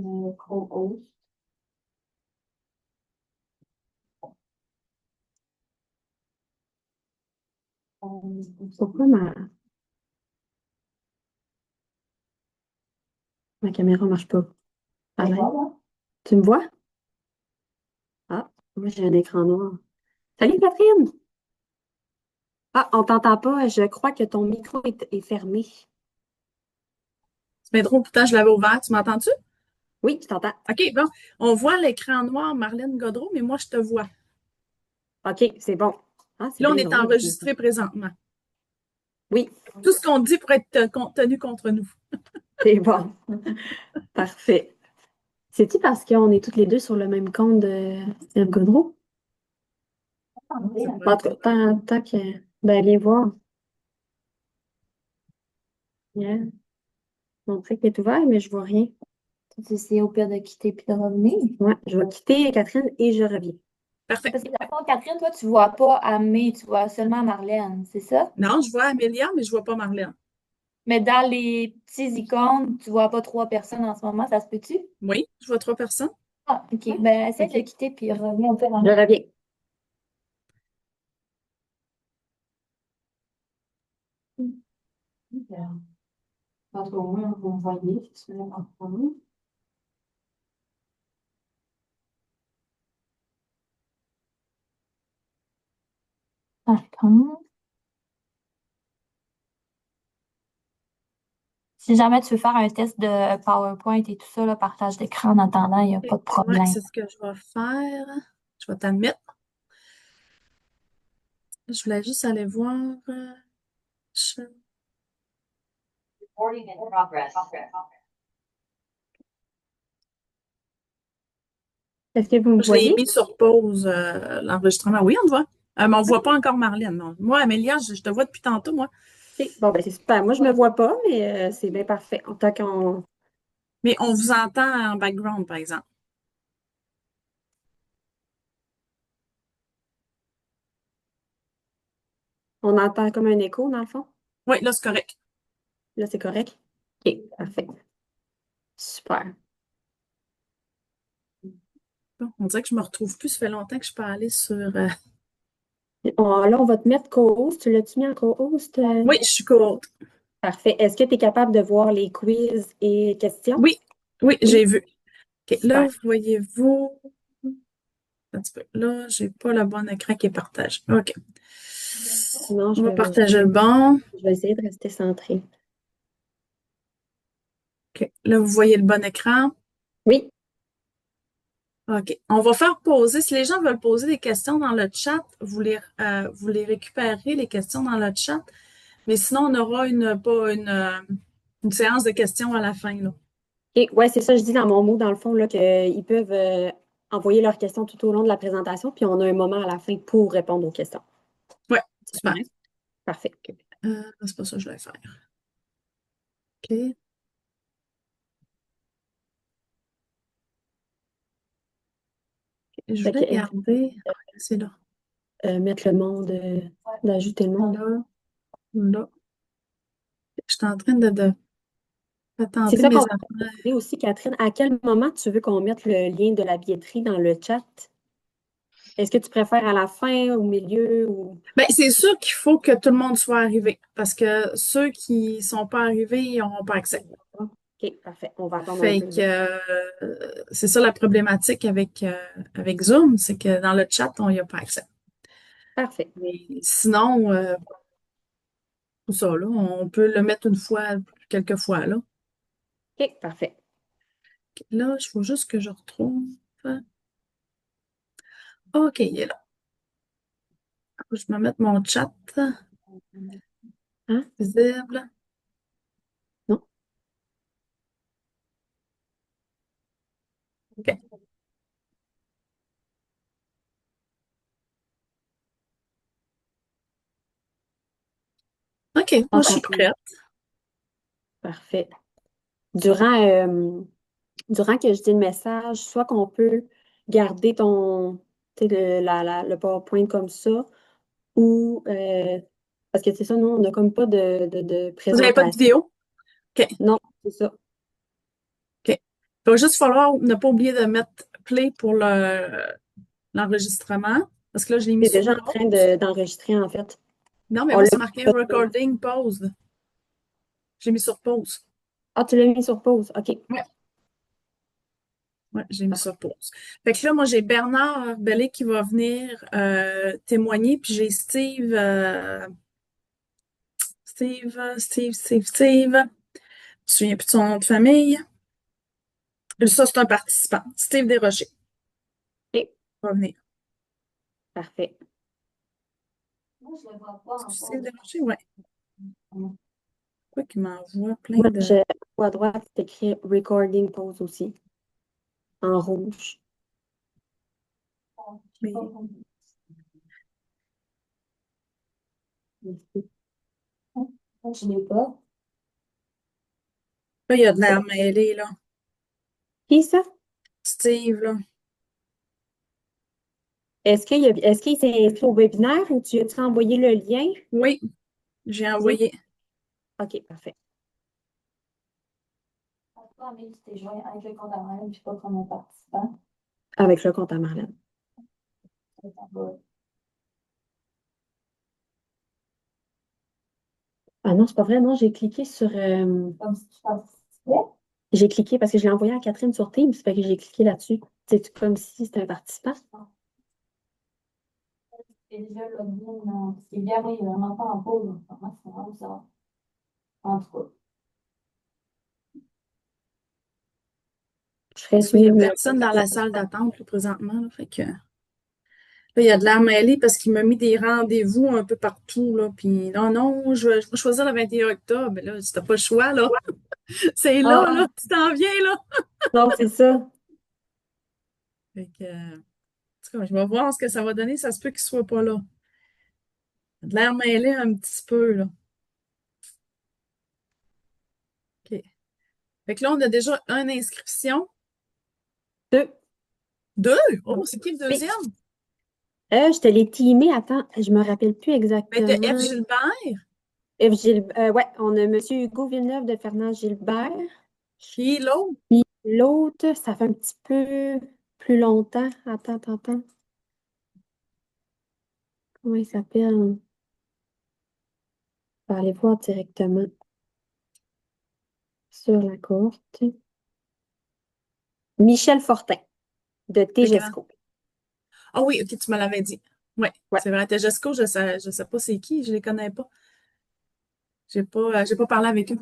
co-host. Pourquoi ma caméra ne marche pas? Pareil. Tu me vois? Ah, moi j'ai un écran noir. Salut Catherine! Ah, on t'entend pas. Je crois que ton micro est fermé. C'est bien drôle, pourtant je l'avais ouvert. Tu m'entends-tu? Oui, je t'entends. OK, bon. On voit l'écran noir, Marlène Godreau, mais moi, je te vois. OK, c'est bon. Ah, c'est Là, on bien est drôle. enregistré présentement. Oui, Tout ce qu'on dit pourrait être tenu contre nous. c'est bon. Parfait. C'est-tu parce qu'on est toutes les deux sur le même compte de Steve Godreau? C'est En pas... tout cas, tant que. Ben, allez voir. Yeah. Mon truc est ouvert, mais je vois rien. Tu essaies au pire de quitter puis de revenir. Ouais, je vais quitter Catherine et je reviens. Parfait. Parce que d'abord, Catherine, toi, tu vois pas Amé, tu vois seulement Marlène, c'est ça? Non, je vois Amélia, mais je vois pas Marlène. Mais dans les petits icônes, tu vois pas trois personnes en ce moment, ça se peut-tu? Oui, je vois trois personnes. Ah, OK. Ben, essaie de OK. quitter puis reviens au pire. Je reviens. Parce qu'au moins, vous me voyez, c'est en premier. Attends. Si jamais tu veux faire un test de PowerPoint et tout ça, là, partage d'écran en attendant, il n'y a pas de Ouais, problème. c'est ce que je vais faire. Je vais t'admettre. Je voulais juste aller voir. Je, Recording in progress. Est-ce que vous me je l'ai voyez? mis sur pause, l'enregistrement. Oui, on te voit. Mais on ne voit pas encore Marlène. Non. Moi, Amélia, je te vois depuis tantôt, moi. OK. Bon, ben c'est super. Moi, je ne me vois pas, mais c'est bien parfait. Tant qu'on Mais on vous entend en background, par exemple. on entend comme un écho, dans le fond. Oui, là, c'est correct. Là, c'est correct. OK, parfait. Super. Bon, on dirait que je me retrouve plus. Ça fait longtemps que je suis pas allée sur. Là, on va te mettre co-host. Tu l'as-tu mis en co-host? Oui, je suis courte. Parfait. Est-ce que tu es capable de voir les quiz et questions? Oui, oui, Oui, j'ai vu. OK, là, super. voyez-vous. Un petit peu. Là, j'ai pas le bon écran qui est partagé. OK. Sinon, On va partager le bon. je vais essayer de rester centrée. OK. Là, vous voyez le bon écran. Oui, OK. On va faire poser. Si les gens veulent poser des questions dans le chat, vous les récupérez, les questions dans le chat. Mais sinon, on aura une séance de questions à la fin, là. et ouais, c'est ça, je dis dans mon mot, dans le fond, là, qu'ils peuvent envoyer leurs questions tout au long de la présentation, puis on a un moment à la fin pour répondre aux questions. Ouais, C'est super. correct? Parfait. C'est pas ça que je vais faire. OK. Je Fait que, voulais garder. C'est là. mettre le monde, d'ajouter le monde. Là, là. Je suis en train de C'est tenter ça mes qu'on va affaires. demander aussi, Catherine. À quel moment tu veux qu'on mette le lien de la billetterie dans le chat? Est-ce que tu préfères à la fin, au milieu ou. Ben, c'est sûr qu'il faut que tout le monde soit arrivé parce que ceux qui sont pas arrivés, ils n'auront pas accès. OK, parfait. On va attendre un Fait peu. que c'est ça la problématique avec Zoom, c'est que dans le chat, on n'y a pas accès. Parfait. Mais sinon, tout ça, là, on peut le mettre une fois, quelques fois, là. OK, parfait. Là, il faut juste que je retrouve. OK, il est là. Je vais me mettre mon chat Hein? visible. Non? OK. OK, moi, je suis prête. Parfait. Durant, durant que je dis le message, soit qu'on peut garder tu sais, le PowerPoint comme ça, ou parce que c'est ça, nous, on n'a comme pas de Vous n'avez pas de présentation. vidéo? OK. Non, c'est ça. OK. Il va juste falloir ne pas oublier de mettre play pour l'enregistrement, parce que là, je l'ai mis C'est sur déjà en train pause. d'enregistrer, en fait. Non, mais On moi, l'a c'est marqué recording pause. J'ai mis sur pause. Ah, tu l'as mis sur pause. OK. Ouais, ouais, j'ai mis sur pause. Fait que là, moi, j'ai Bernard Bellé qui va venir témoigner, puis j'ai Steve. Je me souviens plus de son nom de famille. Ça, c'est un participant. Steve Desrochers OK. va venir. Parfait. Moi, je le vois pas en Steve pause. Desrochers, ouais. Quoi qu'il m'envoie plein Moi, de. à droite, c'est écrit recording pause aussi, en rouge. Mais Je l'ai pas. là, il y a de l'air mêlé, là. Qui ça? Steve, là. Est-ce qu'il s'est inscrit au webinaire ou tu as envoyé le lien? Oui, j'ai Oui. envoyé. OK, parfait. Toi, Amélie, tu t'es joint avec le compte à Marlène, puis pas comme un participant. Avec le compte à Marlène. Ça va. Ah non, c'est pas vrai. Non, j'ai cliqué sur. Comme si tu participais. J'ai cliqué parce que je l'ai envoyé à Catherine sur Teams, fait que j'ai cliqué là-dessus. C'est comme si c'était un participant. Et déjà, login, non. Parce qu'il est vraiment pas en pause. En ce moment, c'est vraiment bizarre. En tout cas. Je serais Parce qu'il n'y mieux a de me. personne dans la salle d'attente, là, présentement, là. Fait que. Là, il y a de l'air mêlé parce qu'il m'a mis des rendez-vous un peu partout, là. Puis, non, non, je vais choisir le 21 octobre. Mais là, t'as pas le choix, là. C'est là, Ah, tu t'en viens, là. non, c'est ça. Fait que, en tout cas, je vais voir ce que ça va donner. Ça se peut qu'il soit pas là. Il a de l'air mêlé un petit peu, là. OK. Fait que là, on a déjà une inscription. Deux. Deux? Oh, c'est qui le Oui. deuxième? Je te l'ai teamé. Attends, je me rappelle plus Ben, t'as F. exactement. Gilbert. Ouais, on a M. Hugo Villeneuve de Fernand Gilbert. Puis l'autre. Puis l'autre, ça fait un petit peu plus longtemps. Attends. Comment il s'appelle? On va aller voir directement sur la courte. Michel Fortin de Le grand. Tegesco. Ah oui, ok, tu me l'avais dit. Oui, Ouais, c'est vrai. Tejesco, je sais pas c'est qui, je les connais pas. J'ai pas parlé avec eux.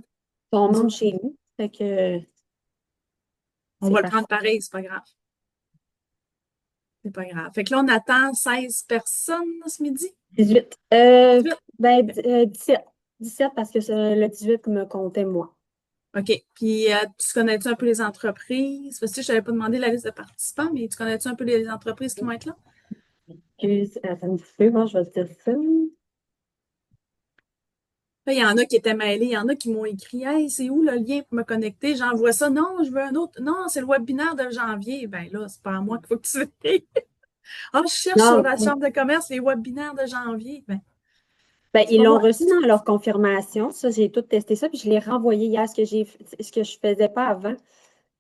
son membre chez nous. Fait que On c'est va le parfait. prendre pareil, c'est pas grave. C'est pas grave. Fait que là, on attend 16 personnes ce midi. 18. 18. Ben, 17. 17 parce que le 18 me comptait moi. OK. Puis, tu connais-tu un peu les entreprises? Parce que je t'avais pas demandé la liste de participants, mais tu connais-tu un peu les entreprises qui vont être là? Attends un petit peu, moi, je vais te dire ça. Là, il y en a qui étaient mêlés, il y en a qui m'ont écrit Hey, c'est où le lien pour me connecter? J'envoie ça. Non, je veux un autre. Non, c'est le webinaire de janvier. Ben là, c'est pas à moi qu'il faut que tu veilles. Ah, je cherche sur Non, la Chambre de commerce les webinaires de janvier. Ben, ben, c'est ils pas l'ont moi. reçu dans leur confirmation. Ça, j'ai tout testé ça, puis je l'ai renvoyé hier, ce que je faisais pas avant.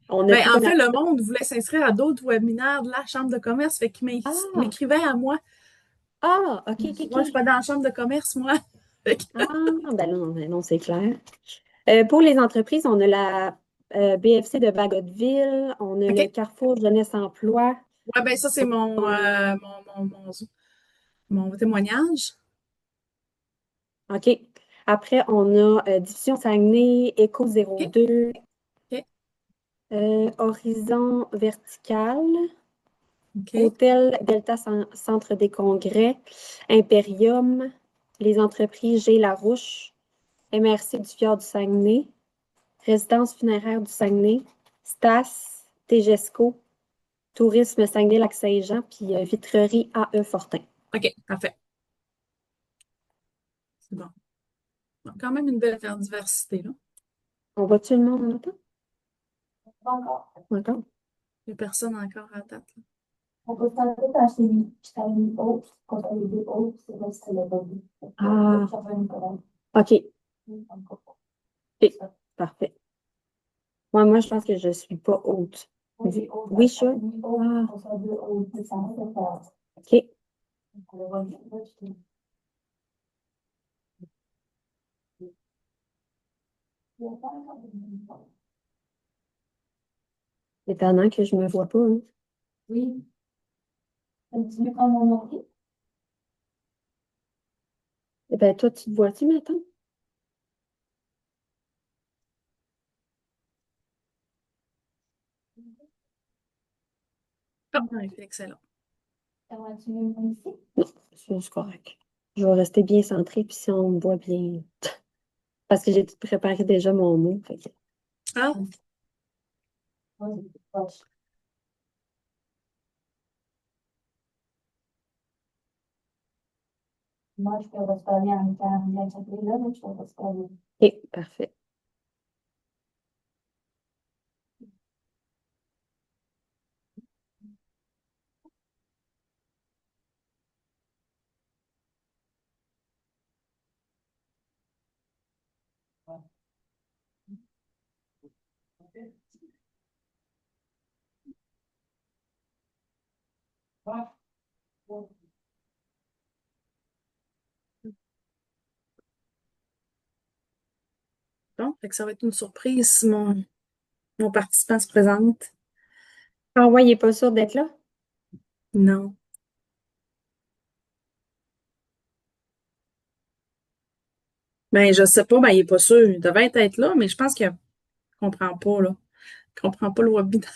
On a Ben, pris en comme fait, le monde voulait s'inscrire à d'autres webinaires de la Chambre de commerce, fait qu'il Ah, m'écrivait à moi. OK. Moi, je suis pas dans la Chambre de commerce, moi. Fait que- Ah, ben non, c'est clair. Pour les entreprises, on a la BFC de Bagotville, on a le OK. Carrefour Jeunesse Emploi. Ouais, ben ça, c'est mon témoignage. OK. Après, on a Diffusion Saguenay, Éco OK. 02, OK. Horizon Vertical, OK. Hôtel Delta Centre des Congrès, Imperium, les entreprises G. Larouche, MRC du Fjord du Saguenay, Résidence funéraire du Saguenay, Stas, Tegesco, Tourisme Saguenay-Lac-Saint-Jean, puis Vitrerie A.E. Fortin. OK. Parfait. C'est bon. Donc, quand même une belle diversité, là. On voit-tu le monde en même temps? Pas encore. Encore? Il n'y a personne encore à date, là. On peut faire tout quand je t'ai mis haute, quand t'as mis deux hautes, c'est là que c'était le bobby. Ah, Je reviens Nicolas. OK. Encore pas. OK. Parfait. Ouais, moi, je pense que je suis pas haute. Oui, haut, Oui, ça, je. oui, haut, Ah, on soit deux hauts, ça va se faire. OK. Alors, voilà, là, Étonnant que je me vois pas, hein. oui, tu veux prendre mon ordi? Eh ben, toi, tu te vois-tu maintenant? Ah, ouais, excellent. Tu veux me ici? Non, c'est correct. Je vais rester bien centrée, puis si on me voit bien. Parce que j'ai tout préparé déjà mon mot. Fait que... Ah, Oui, proche. Moi, je peux rester en carrière, là, mais je peux rester. OK, parfait. bon, fait que ça va être une surprise si mon participant se présente. Ah ouais, il est pas sûr d'être là? Non. Ben, je sais pas, ben, il est pas sûr. Il devait être là, mais je pense qu'il comprend pas, là. Il comprend pas le webinaire.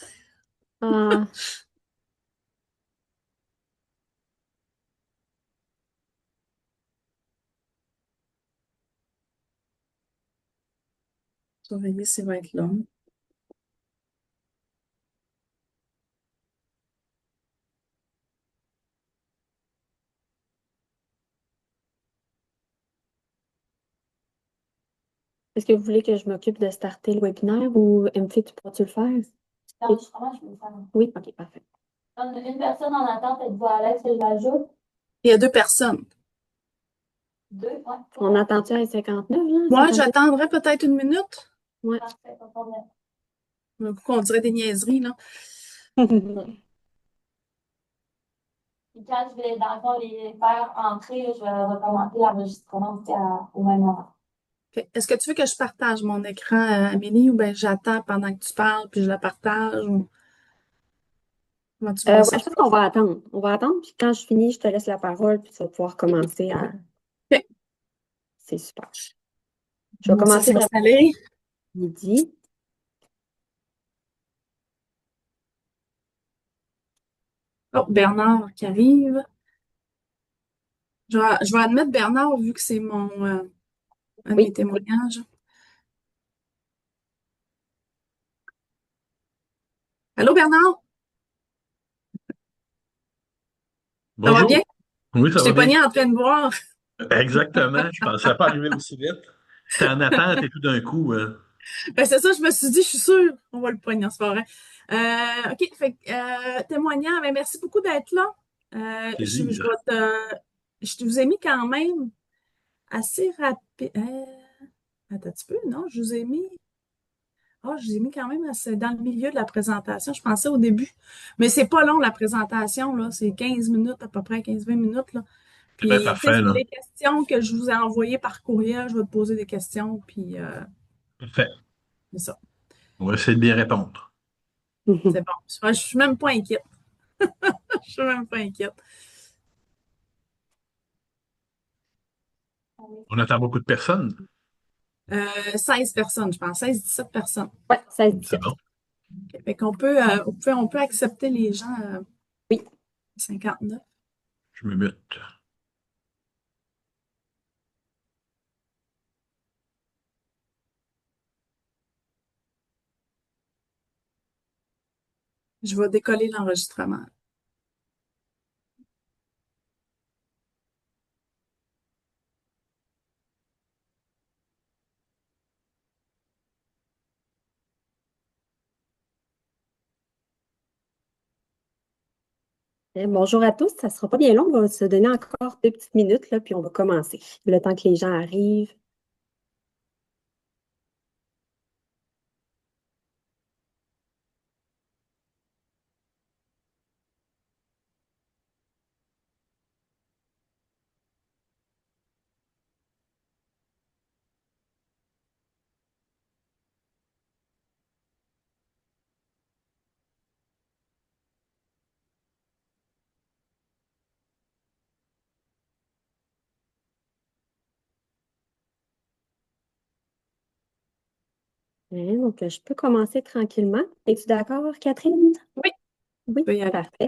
Ah, Surveiller s'il va être là. est-ce que vous voulez que je m'occupe de starter le webinaire ou MP, tu pourras-tu le faire? Non, je peux le faire. Oui, OK, parfait. Une personne en attente, êtes-vous à l'aise que je l'ajoute? Il y a deux personnes. Deux, ouais. On attend-tu à 59, là? Moi, 58? j'attendrai peut-être une minute. Ouais. Parfait, pas de problème. Un coup qu'on dirait des niaiseries, là. Puis quand je vais, dans le fond, les faire entrer, là, je vais recommencer l'enregistrement aussi au même moment. Ok. Est-ce que tu veux que je partage mon écran à Amélie ou ben j'attends pendant que tu parles puis je la partage ou comment tu vois Ouais, ça? je pense qu'on va attendre. On va attendre, puis quand je finis, je te laisse la parole, puis tu vas pouvoir commencer à... Ok. C'est super. Je vais Moi aussi commencer de s'installer. midi. Oh, Bernard qui arrive. Je vais admettre Bernard vu que c'est un de mes Oui. témoignages. Allô, Bernard? Ça va bien? Bonjour. Oui, Je ça t'ai va bien. pogné en train de boire. Exactement. Je pensais pas arriver aussi vite. J'étais en attente et tout d'un coup, Ben, c'est ça, je me suis dit, je suis sûre, on va le pogner, c'est pas vrai. OK, fait que, témoignant, ben, merci beaucoup d'être là. Je plaisir. je vous ai mis quand même assez rapide. Attends un petit peu, non? Je vous ai mis quand même assez dans le milieu de la présentation. Je pensais au début. Mais c'est pas long, la présentation, là. C'est 15 minutes, à peu près 15-20 minutes, là. C'est bien Puis, tu sais, parfait, c'est là. des questions que je vous ai envoyées par courriel. Je vais te poser des questions, puis Parfait. c'est ça. On va essayer de bien répondre. C'est bon. Je suis même pas inquiète. Je suis même pas inquiète. On attend beaucoup de personnes. 16 personnes, je pense. 16-17 personnes. Ouais, C'est 16-17. bon. Fait qu'on peut, on peut accepter les gens Oui. 59. Je me mute. Je vais décoller l'enregistrement. Bonjour à tous. Ça sera pas bien long. On va se donner encore 2 petites minutes, là, puis on va commencer. Le temps que les gens arrivent. Donc, je peux commencer tranquillement. Es-tu d'accord, Catherine? Oui, Oui, peut y aller. parfait.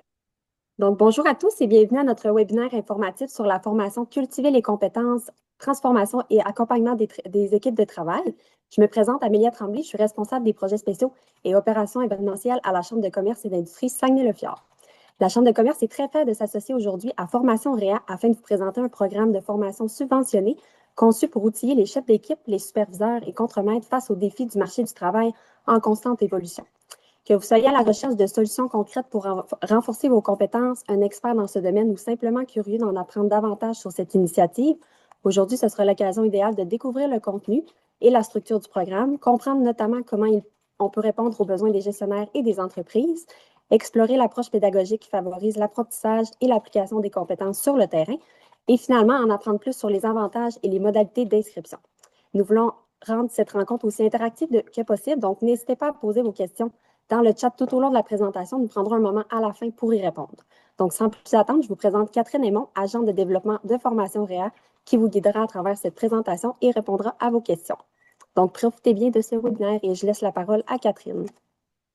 Donc, bonjour à tous et bienvenue à notre webinaire informatif sur la formation Cultiver les compétences, transformation et accompagnement des équipes de travail. Je me présente Amélia Tremblay, je suis responsable des projets spéciaux et opérations événementielles à la Chambre de commerce et d'industrie Saguenay-le-Fjord. La Chambre de commerce est très fière de s'associer aujourd'hui à Formation Réa afin de vous présenter un programme de formation subventionné conçu pour outiller les chefs d'équipe, les superviseurs et contremaîtres face aux défis du marché du travail en constante évolution. Que vous soyez à la recherche de solutions concrètes pour renforcer vos compétences, un expert dans ce domaine ou simplement curieux d'en apprendre davantage sur cette initiative, aujourd'hui, ce sera l'occasion idéale de découvrir le contenu et la structure du programme, comprendre notamment comment on peut répondre aux besoins des gestionnaires et des entreprises, explorer l'approche pédagogique qui favorise l'apprentissage et l'application des compétences sur le terrain, et finalement en apprendre plus sur les avantages et les modalités d'inscription. Nous voulons rendre cette rencontre aussi interactive que possible, donc n'hésitez pas à poser vos questions dans le chat tout au long de la présentation. Nous prendrons un moment à la fin pour y répondre. Donc, sans plus attendre, je vous présente Catherine Aymon, agente de développement de formation Réa, qui vous guidera à travers cette présentation et répondra à vos questions. Donc, profitez bien de ce webinaire et je laisse la parole à Catherine.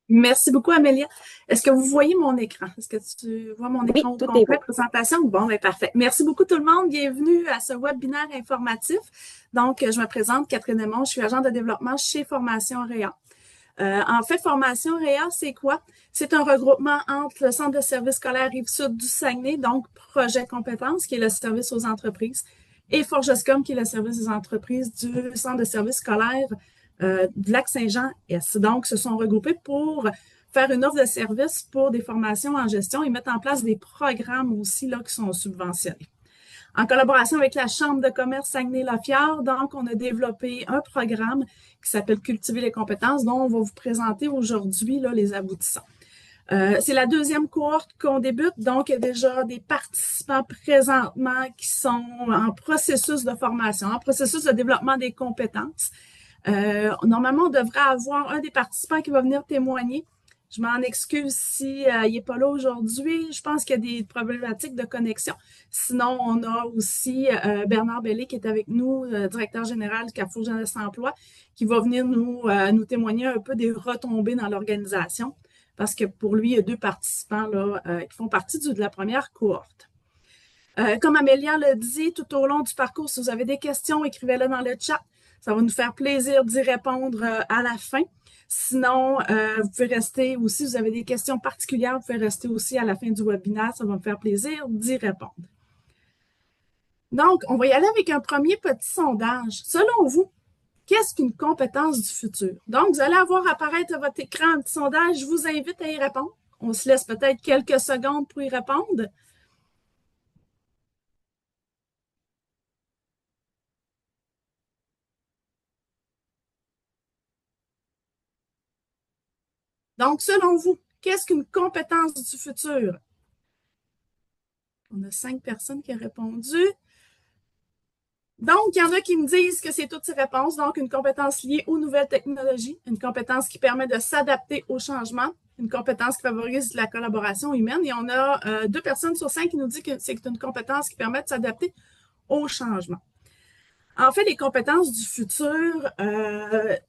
Merci beaucoup, Amélia. Est-ce que vous voyez mon écran? Est-ce que tu vois mon écran au tout est complet, beau. présentation? Bon, ben parfait. Merci beaucoup tout le monde. Bienvenue à ce webinaire informatif. Donc, je me présente, Catherine Aymon, je suis agente de développement chez Formation Réa. En fait, Formation Réa, c'est quoi? C'est un regroupement entre le Centre de services scolaires Rive-Sud du Saguenay, donc Projet Compétences, qui est le service aux entreprises, et Forgescom, qui est le service des entreprises du Centre de services scolaires du Lac-Saint-Jean-Est. Donc, se sont regroupés pour faire une offre de service pour des formations en gestion et mettre en place des programmes aussi là, qui sont subventionnés. En collaboration avec la Chambre de commerce Saguenay-Lafiard, donc, on a développé un programme qui s'appelle Cultiver les compétences, dont on va vous présenter aujourd'hui les aboutissants. C'est la deuxième cohorte qu'on débute, donc il y a déjà des participants présentement qui sont en processus de formation, en processus de développement des compétences. Normalement, on devrait avoir un des participants qui va venir témoigner. Je m'en excuse si il n'est pas là aujourd'hui. Je pense qu'il y a des problématiques de connexion. Sinon, on a aussi Bernard Bellé qui est avec nous, directeur général du Carrefour Jeunesse Emploi, qui va venir nous témoigner un peu des retombées dans l'organisation. Parce que pour lui, il y a deux participants là, qui font partie de la première cohorte. Comme Amélia l'a dit, tout au long du parcours, si vous avez des questions, écrivez-les dans le chat. Ça va nous faire plaisir d'y répondre à la fin. Sinon, vous pouvez rester aussi, si vous avez des questions particulières, vous pouvez rester aussi à la fin du webinaire. Ça va me faire plaisir d'y répondre. Donc, on va y aller avec un premier petit sondage. Selon vous, qu'est-ce qu'une compétence du futur? Donc, vous allez avoir apparaître à votre écran un petit sondage. Je vous invite à y répondre. On se laisse peut-être quelques secondes pour y répondre. Donc, selon vous, qu'est-ce qu'une compétence du futur? On a 5 personnes qui ont répondu. Donc, il y en a qui me disent que c'est toutes ces réponses. Donc, une compétence liée aux nouvelles technologies, une compétence qui permet de s'adapter aux changements, une compétence qui favorise la collaboration humaine. Et on a 2 personnes sur 5 qui nous disent que c'est une compétence qui permet de s'adapter aux changements. En fait, les compétences du futur,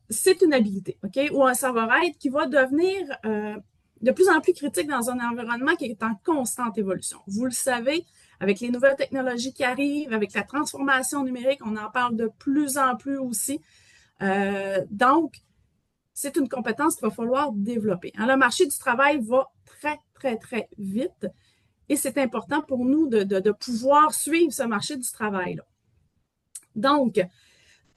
c'est une habilité, OK, ou un savoir-être qui va devenir de plus en plus critique dans un environnement qui est en constante évolution. Vous le savez, avec les nouvelles technologies qui arrivent, avec la transformation numérique, on en parle de plus en plus aussi. Donc, c'est une compétence qu'il va falloir développer. Le marché du travail va très, très, très vite et c'est important pour nous de pouvoir suivre ce marché du travail-là. Donc,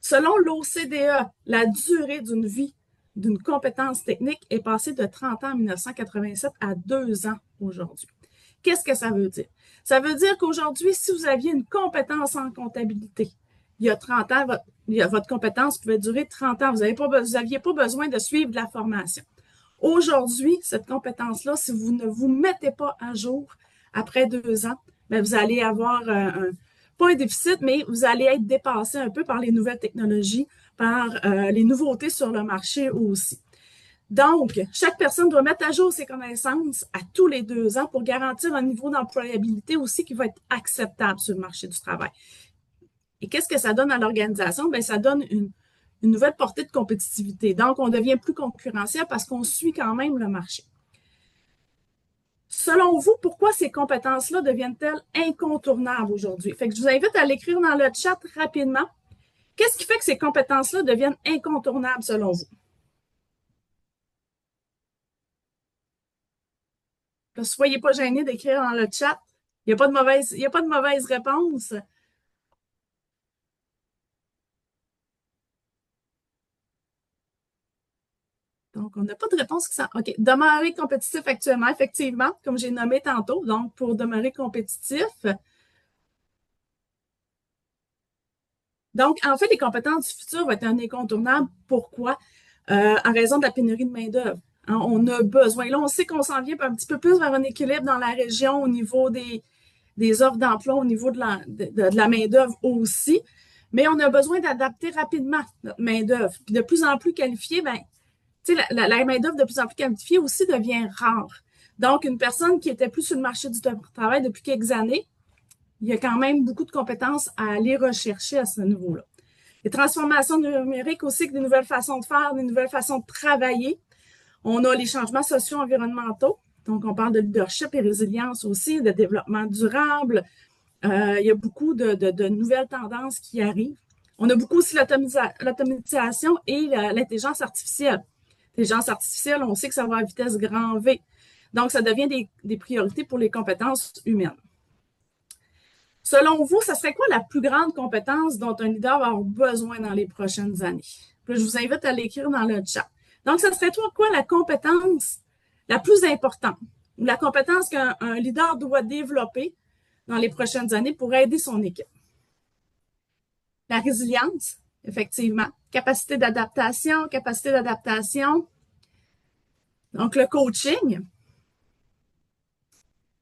selon l'OCDE, la durée d'une vie d'une compétence technique est passée de 30 ans en 1987 à 2 ans aujourd'hui. Qu'est-ce que ça veut dire? Ça veut dire qu'aujourd'hui, si vous aviez une compétence en comptabilité, il y a 30 ans, votre compétence pouvait durer 30 ans. Vous n'aviez pas besoin de suivre de la formation. Aujourd'hui, cette compétence-là, si vous ne vous mettez pas à jour après 2 ans, bien, vous allez avoir pas un déficit, mais vous allez être dépassé un peu par les nouvelles technologies, par les nouveautés sur le marché aussi. Donc, chaque personne doit mettre à jour ses connaissances à tous les 2 ans pour garantir un niveau d'employabilité aussi qui va être acceptable sur le marché du travail. Et qu'est-ce que ça donne à l'organisation? Bien, ça donne une nouvelle portée de compétitivité. Donc, on devient plus concurrentiel parce qu'on suit quand même le marché. Selon vous, pourquoi ces compétences-là deviennent-elles incontournables aujourd'hui? Fait que je vous invite à l'écrire dans le chat rapidement. Qu'est-ce qui fait que ces compétences-là deviennent incontournables selon vous? Ne soyez pas gênés d'écrire dans le chat. Il n'y a pas de mauvaise réponse. Donc, on n'a pas de réponse qui s'en... OK. Demeurer compétitif actuellement, effectivement, comme j'ai nommé tantôt. Donc, pour demeurer compétitif. Donc, en fait, les compétences du futur vont être un incontournable. Pourquoi? En raison de la pénurie de main-d'œuvre. Hein, on a besoin. Là, on sait qu'on s'en vient un petit peu plus vers un équilibre dans la région au niveau des offres d'emploi, au niveau de la main-d'œuvre aussi. Mais on a besoin d'adapter rapidement notre main-d'œuvre. Puis de plus en plus qualifiée, ben, la main-d'œuvre de plus en plus qualifiée aussi devient rare. Donc, une personne qui était plus sur le marché du travail depuis quelques années, il y a quand même beaucoup de compétences à aller rechercher à ce niveau-là. Les transformations numériques aussi, des nouvelles façons de faire, des nouvelles façons de travailler. On a les changements sociaux environnementaux. Donc, on parle de leadership et résilience aussi, de développement durable. Il y a beaucoup de nouvelles tendances qui arrivent. On a beaucoup aussi l'automatisation et l'intelligence artificielle. L'intelligence artificielle, on sait que ça va à vitesse grand V. Donc, ça devient des priorités pour les compétences humaines. Selon vous, ça serait quoi la plus grande compétence dont un leader va avoir besoin dans les prochaines années? Puis, je vous invite à l'écrire dans le chat. Donc, ça serait quoi la compétence la plus importante ou la compétence qu'un leader doit développer dans les prochaines années pour aider son équipe? La résilience, effectivement. Capacité d'adaptation. Donc, le coaching.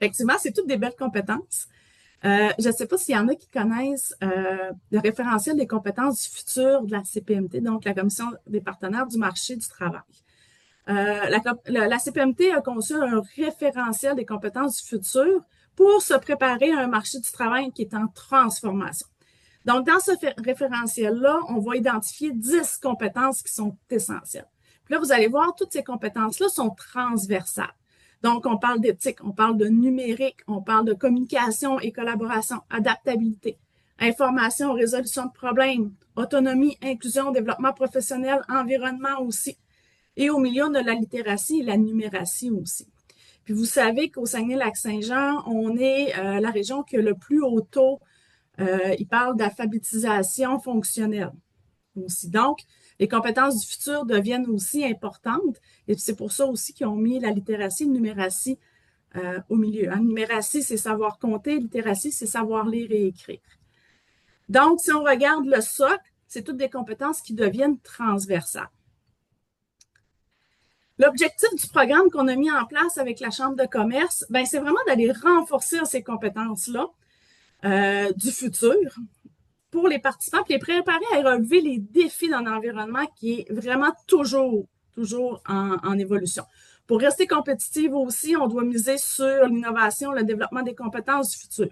Effectivement, c'est toutes des belles compétences. Je ne sais pas s'il y en a qui connaissent le référentiel des compétences du futur de la CPMT, donc la Commission des partenaires du marché du travail. La CPMT a conçu un référentiel des compétences du futur pour se préparer à un marché du travail qui est en transformation. Donc, dans ce référentiel-là, on va identifier 10 compétences qui sont essentielles. Puis là, vous allez voir, toutes ces compétences-là sont transversales. Donc, on parle d'éthique, on parle de numérique, on parle de communication et collaboration, adaptabilité, information, résolution de problèmes, autonomie, inclusion, développement professionnel, environnement aussi. Et au milieu, on a la littératie et la numératie aussi. Puis vous savez qu'au Saguenay-Lac-Saint-Jean, on est la région qui a le plus haut taux, il parle d'alphabétisation fonctionnelle aussi. Donc, les compétences du futur deviennent aussi importantes et c'est pour ça aussi qu'ils ont mis la littératie et la numératie au milieu. La numératie, c'est savoir compter, littératie, c'est savoir lire et écrire. Donc, si on regarde le socle, c'est toutes des compétences qui deviennent transversales. L'objectif du programme qu'on a mis en place avec la Chambre de commerce, ben, c'est vraiment d'aller renforcer ces compétences-là du futur pour les participants, puis les préparer à relever les défis d'un environnement qui est vraiment toujours en évolution. Pour rester compétitive aussi, on doit miser sur l'innovation, le développement des compétences du futur,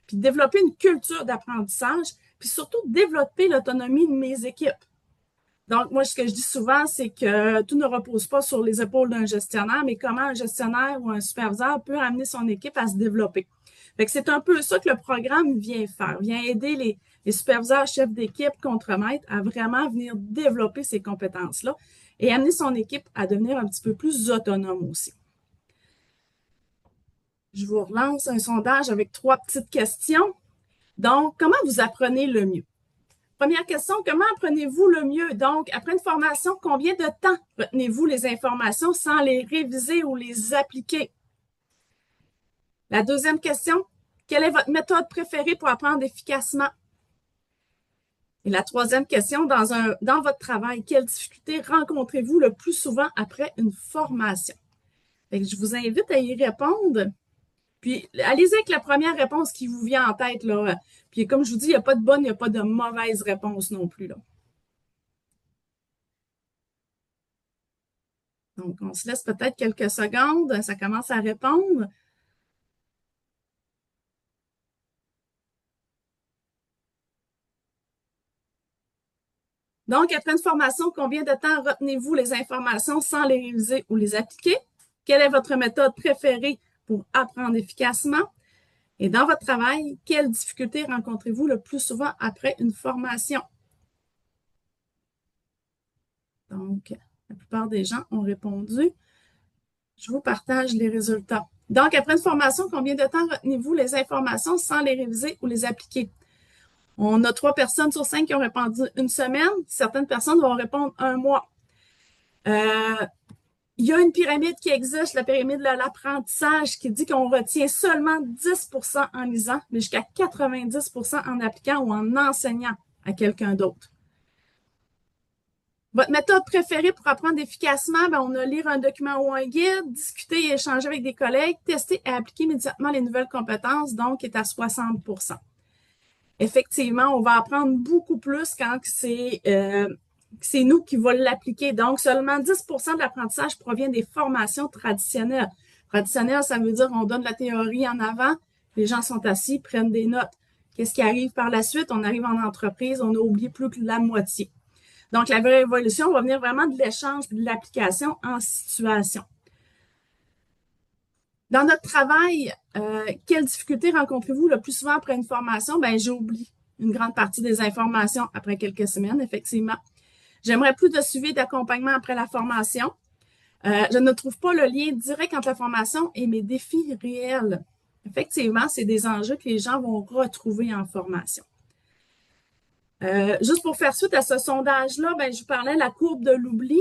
puis développer une culture d'apprentissage, puis surtout développer l'autonomie de mes équipes. Donc, moi, ce que je dis souvent, c'est que tout ne repose pas sur les épaules d'un gestionnaire, mais comment un gestionnaire ou un superviseur peut amener son équipe à se développer. Fait que c'est un peu ça que le programme vient faire, vient aider les superviseurs, chefs d'équipe, contremaîtres à vraiment venir développer ces compétences-là et amener son équipe à devenir un petit peu plus autonome aussi. Je vous relance un sondage avec 3 petites questions. Donc, comment vous apprenez le mieux? Première question, comment apprenez-vous le mieux? Donc, après une formation, combien de temps retenez-vous les informations sans les réviser ou les appliquer? La deuxième question, quelle est votre méthode préférée pour apprendre efficacement? Et la troisième question, dans votre travail, quelles difficultés rencontrez-vous le plus souvent après une formation? Je vous invite à y répondre. Puis, allez-y avec la première réponse qui vous vient en tête, là. Puis, comme je vous dis, il n'y a pas de bonne, il n'y a pas de mauvaise réponse non plus, là. Donc, on se laisse peut-être quelques secondes. Ça commence à répondre. Donc, après une formation, combien de temps retenez-vous les informations sans les réviser ou les appliquer? Quelle est votre méthode préférée pour apprendre efficacement? Et dans votre travail, quelles difficultés rencontrez-vous le plus souvent après une formation? Donc, la plupart des gens ont répondu. Je vous partage les résultats. Donc, après une formation, combien de temps retenez-vous les informations sans les réviser ou les appliquer? On a 3 personnes sur 5 qui ont répondu une semaine. Certaines personnes vont répondre un mois. Il y a une pyramide qui existe, la pyramide de l'apprentissage, qui dit qu'on retient seulement 10% en lisant, mais jusqu'à 90% en appliquant ou en enseignant à quelqu'un d'autre. Votre méthode préférée pour apprendre efficacement, on a lire un document ou un guide, discuter et échanger avec des collègues, tester et appliquer immédiatement les nouvelles compétences, donc est à 60%. Effectivement, on va apprendre beaucoup plus quand c'est nous qui va l'appliquer. Donc, seulement 10% de l'apprentissage provient des formations traditionnelles. Traditionnelles, ça veut dire qu'on donne la théorie en avant, les gens sont assis, prennent des notes. Qu'est-ce qui arrive par la suite? On arrive en entreprise, on a oublié plus que la moitié. Donc, la vraie évolution va venir vraiment de l'échange et de l'application en situation. Dans notre travail, quelles difficultés rencontrez-vous le plus souvent après une formation? J'oublie une grande partie des informations après quelques semaines, effectivement. J'aimerais plus de suivi et d'accompagnement après la formation. Je ne trouve pas le lien direct entre la formation et mes défis réels. Effectivement, c'est des enjeux que les gens vont retrouver en formation. Juste pour faire suite à ce sondage-là, je vous parlais de la courbe de l'oubli.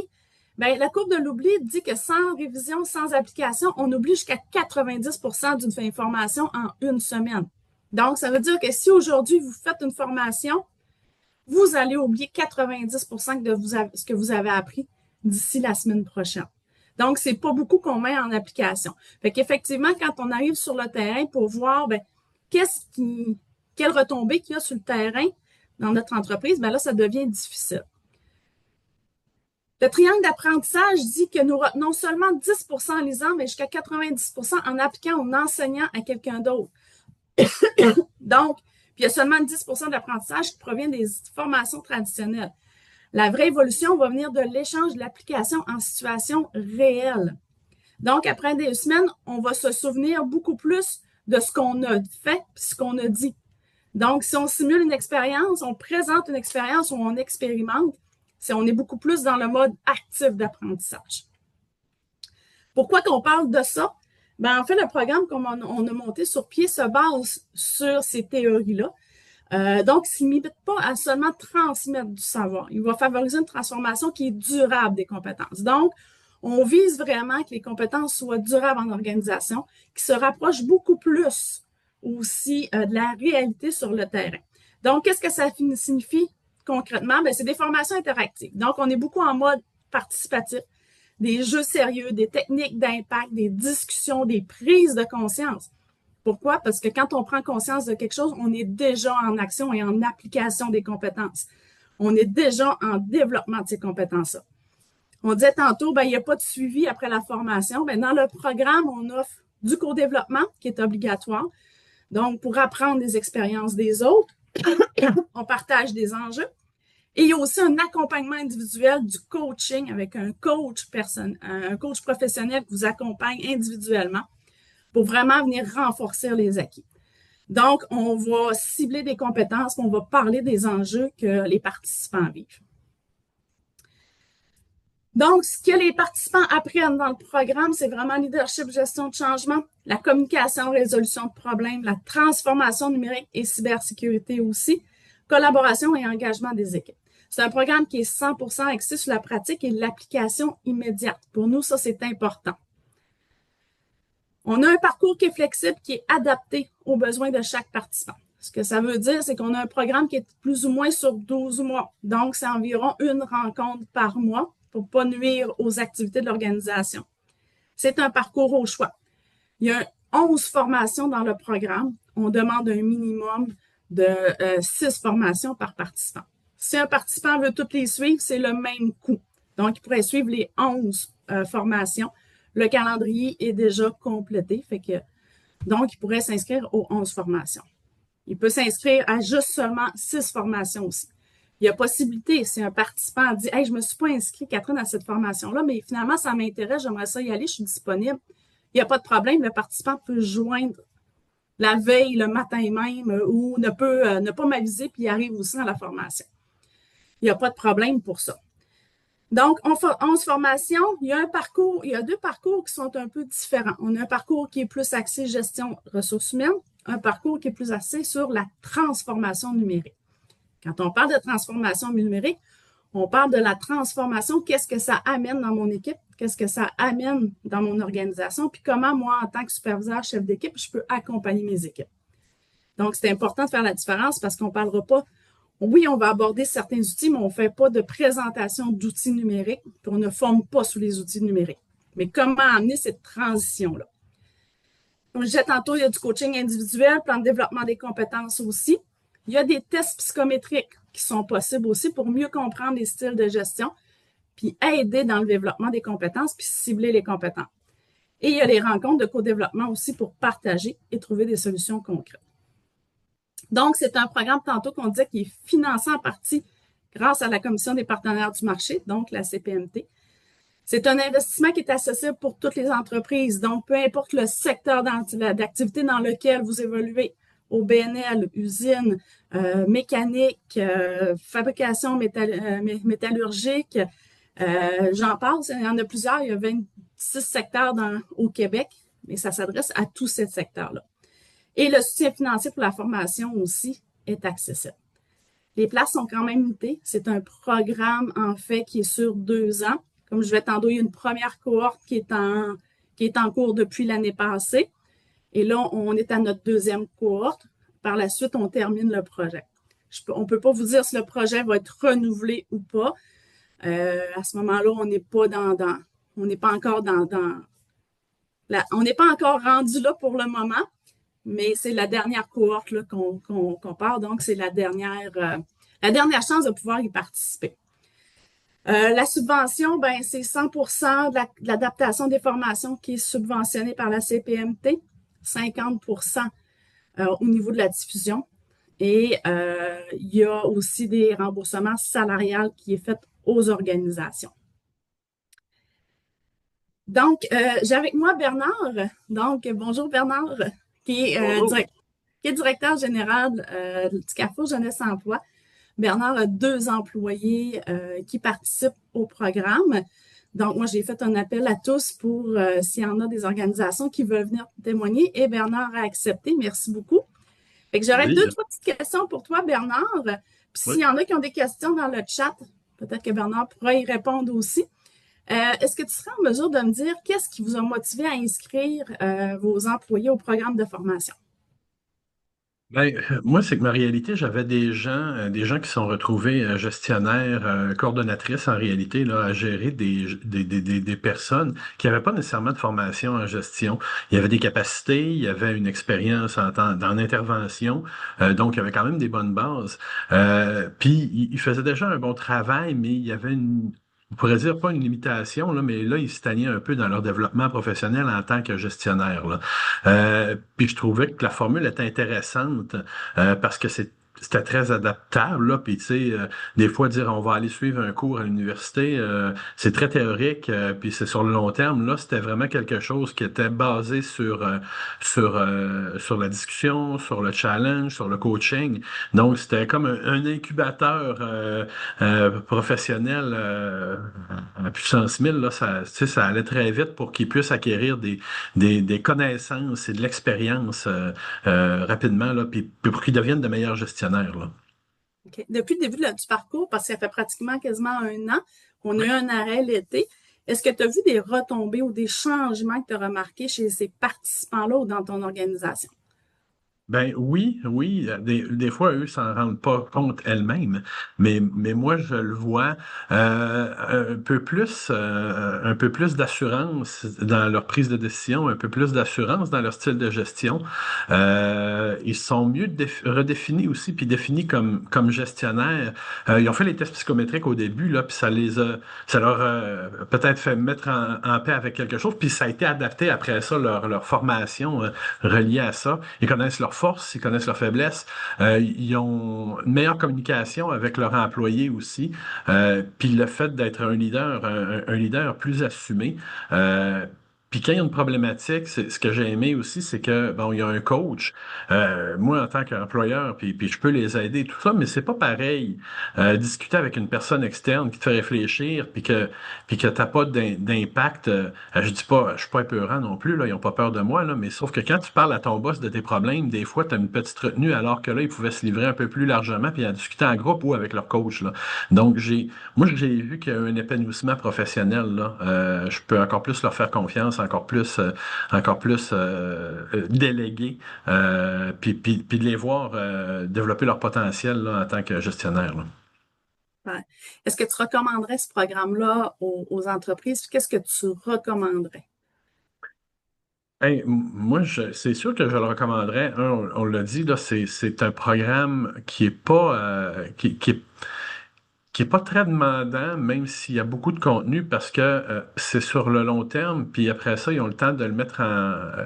La courbe de l'oubli dit que sans révision, sans application, on oublie jusqu'à 90% d'une information en une semaine. Donc, ça veut dire que si aujourd'hui, vous faites une formation, vous allez oublier 90% de ce que vous avez appris d'ici la semaine prochaine. Donc, c'est pas beaucoup qu'on met en application. Fait qu'effectivement, quand on arrive sur le terrain pour voir quelle retombée qu'il y a sur le terrain dans notre entreprise, là, ça devient difficile. Le triangle d'apprentissage dit que nous retenons seulement 10% en lisant, mais jusqu'à 90% en appliquant ou en enseignant à quelqu'un d'autre. Donc, puis il y a seulement 10% de l'apprentissage qui provient des formations traditionnelles. La vraie évolution va venir de l'échange de l'application en situation réelle. Donc, après des semaines, on va se souvenir beaucoup plus de ce qu'on a fait et ce qu'on a dit. Donc, si on simule une expérience, on présente une expérience ou on expérimente, on est beaucoup plus dans le mode actif d'apprentissage. Pourquoi qu'on parle de ça? En fait, le programme qu'on a monté sur pied se base sur ces théories-là. Donc, il ne limite pas à seulement transmettre du savoir. Il va favoriser une transformation qui est durable des compétences. Donc, on vise vraiment que les compétences soient durables en organisation, qui se rapprochent beaucoup plus aussi de la réalité sur le terrain. Donc, qu'est-ce que ça signifie concrètement? C'est des formations interactives. Donc, on est beaucoup en mode participatif, des jeux sérieux, des techniques d'impact, des discussions, des prises de conscience. Pourquoi? Parce que quand on prend conscience de quelque chose, on est déjà en action et en application des compétences. On est déjà en développement de ces compétences-là. On disait tantôt, il n'y a pas de suivi après la formation. Dans le programme, on offre du co-développement qui est obligatoire. Donc, pour apprendre des expériences des autres, on partage des enjeux. Et il y a aussi un accompagnement individuel, du coaching avec un coach professionnel qui vous accompagne individuellement pour vraiment venir renforcer les acquis. Donc, on va cibler des compétences, on va parler des enjeux que les participants vivent. Donc, ce que les participants apprennent dans le programme, c'est vraiment leadership, gestion de changement, la communication, résolution de problèmes, la transformation numérique et cybersécurité aussi, collaboration et engagement des équipes. C'est un programme qui est 100% axé sur la pratique et l'application immédiate. Pour nous, ça, c'est important. On a un parcours qui est flexible, qui est adapté aux besoins de chaque participant. Ce que ça veut dire, c'est qu'on a un programme qui est plus ou moins sur 12 mois. Donc, c'est environ une rencontre par mois pour ne pas nuire aux activités de l'organisation. C'est un parcours au choix. Il y a 11 formations dans le programme. On demande un minimum de 6 formations par participant. Si un participant veut toutes les suivre, c'est le même coût. Donc, il pourrait suivre les 11 formations. Le calendrier est déjà complété. Donc, il pourrait s'inscrire aux 11 formations. Il peut s'inscrire à juste seulement 6 formations aussi. Il y a possibilité, si un participant dit « Hey, je ne me suis pas inscrit, Catherine, à cette formation-là, mais finalement, ça m'intéresse, j'aimerais ça y aller, je suis disponible. » Il n'y a pas de problème, le participant peut joindre la veille, le matin même, ou ne peut ne pas m'aviser, puis il arrive aussi dans la formation. Il n'y a pas de problème pour ça. Donc, 11 formations, il y a 2 parcours qui sont un peu différents. On a un parcours qui est plus axé gestion ressources humaines, un parcours qui est plus axé sur la transformation numérique. Quand on parle de transformation numérique, on parle de la transformation, qu'est-ce que ça amène dans mon équipe, qu'est-ce que ça amène dans mon organisation, puis comment moi, en tant que superviseur, chef d'équipe, je peux accompagner mes équipes. Donc, c'est important de faire la différence parce qu'on ne parlera pas. Oui, on va aborder certains outils, mais on ne fait pas de présentation d'outils numériques, puis on ne forme pas sous les outils numériques. Mais comment amener cette transition-là? Comme je disais tantôt, il y a du coaching individuel, plan de développement des compétences aussi. Il y a des tests psychométriques qui sont possibles aussi pour mieux comprendre les styles de gestion, puis aider dans le développement des compétences, puis cibler les compétences. Et il y a les rencontres de co-développement aussi pour partager et trouver des solutions concrètes. Donc, c'est un programme tantôt qu'on disait qui est financé en partie grâce à la Commission des partenaires du marché, donc la CPMT. C'est un investissement qui est accessible pour toutes les entreprises. Donc, peu importe le secteur d'activité dans lequel vous évoluez, au BNL, usine, mécanique, fabrication métallurgique, j'en passe, il y en a plusieurs, il y a 26 secteurs au Québec, mais ça s'adresse à tous ces secteurs-là. Et le soutien financier pour la formation aussi est accessible. Les places sont quand même limitées. C'est un programme, en fait, qui est sur 2 ans. Comme je vais tantôt, il y a une première cohorte qui est en cours depuis l'année passée. Et là, on est à notre 2e cohorte. Par la suite, on termine le projet. On ne peut pas vous dire si le projet va être renouvelé ou pas. À ce moment-là, on n'est pas on n'est pas encore on n'est pas encore rendu là pour le moment. Mais c'est la dernière cohorte qu'on part, donc c'est la dernière chance de pouvoir y participer. La subvention, ben, c'est 100% de l'adaptation des formations qui est subventionnée par la CPMT, 50% au niveau de la diffusion. Et il y a aussi des remboursements salariales qui est fait aux organisations. Donc, j'ai avec moi Bernard. Donc, bonjour Bernard, qui est directeur général du Carrefour Jeunesse Emploi. Bernard a 2 employés qui participent au programme. Donc, moi, j'ai fait un appel à tous pour s'il y en a des organisations qui veulent venir témoigner. Et Bernard a accepté. Merci beaucoup. Fait que j'aurais 2-3 petites questions pour toi, Bernard. Puis s'il y en a qui ont des questions dans le chat, peut-être que Bernard pourra y répondre aussi. Est-ce que tu serais en mesure de me dire qu'est-ce qui vous a motivé à inscrire vos employés au programme de formation? Ben, moi, c'est que ma réalité, j'avais des gens qui sont retrouvés gestionnaires, coordonnatrices en réalité, là, à gérer des personnes qui n'avaient pas nécessairement de formation en gestion. Il y avait des capacités, il y avait une expérience dans l'intervention, donc il y avait quand même des bonnes bases. Puis, ils faisaient déjà un bon travail, mais il y avait on pourrait dire pas une limitation, là, mais là, ils stagnaient un peu dans leur développement professionnel en tant que gestionnaire, là. Puis je trouvais que la formule était intéressante parce que c'était très adaptable, là, puis tu sais, des fois dire on va aller suivre un cours à l'université, c'est très théorique, puis c'est sur le long terme. Là, c'était vraiment quelque chose qui était basé sur la discussion, sur le challenge, sur le coaching. Donc, c'était comme un incubateur professionnel à puissance 1000, là, tu sais, ça allait très vite pour qu'ils puissent acquérir des connaissances et de l'expérience rapidement, là, puis pour qu'ils deviennent de meilleurs gestionnaires. Là. Okay. Depuis le début du parcours, parce que ça fait pratiquement quasiment 1 an qu'on a eu un arrêt l'été, est-ce que tu as vu des retombées ou des changements que tu as remarqués chez ces participants-là ou dans ton organisation? Ben oui. Des fois, eux s'en rendent pas compte elles-mêmes, mais moi, je le vois un peu plus d'assurance dans leur prise de décision, un peu plus d'assurance dans leur style de gestion. Ils sont mieux redéfinis aussi, puis définis comme gestionnaires. Ils ont fait les tests psychométriques au début, là, puis ça leur a peut-être fait mettre en paix avec quelque chose, puis ça a été adapté après ça, leur formation reliée à ça. Ils connaissent leur forces, ils connaissent leurs faiblesses, ils ont une meilleure communication avec leurs employés aussi. Puis le fait d'être un leader, un leader plus assumé. Puis quand il y a une problématique, ce que j'ai aimé aussi, c'est que bon, il y a un coach. Moi, en tant qu'employeur, puis je peux les aider, tout ça, mais c'est pas pareil. Discuter avec une personne externe qui te fait réfléchir, puis que t'as pas d'impact. Je dis pas, je suis pas épeurant non plus, là, ils ont pas peur de moi, là, mais sauf que quand tu parles à ton boss de tes problèmes, des fois, tu as une petite retenue, alors que là, ils pouvaient se livrer un peu plus largement, puis en discuter en groupe ou avec leur coach, là. Donc, j'ai vu qu'il y a un épanouissement professionnel, là. Je peux encore plus leur faire confiance, encore plus déléguer, puis de les voir développer leur potentiel là, en tant que gestionnaire, là. Ouais. Est-ce que tu recommanderais ce programme-là aux entreprises? Qu'est-ce que tu recommanderais? Hey, moi, c'est sûr que je le recommanderais. On l'a dit, là, c'est un programme qui est pas, qui est pas très demandant, même s'il y a beaucoup de contenu, parce que c'est sur le long terme, puis après ça, ils ont le temps de le mettre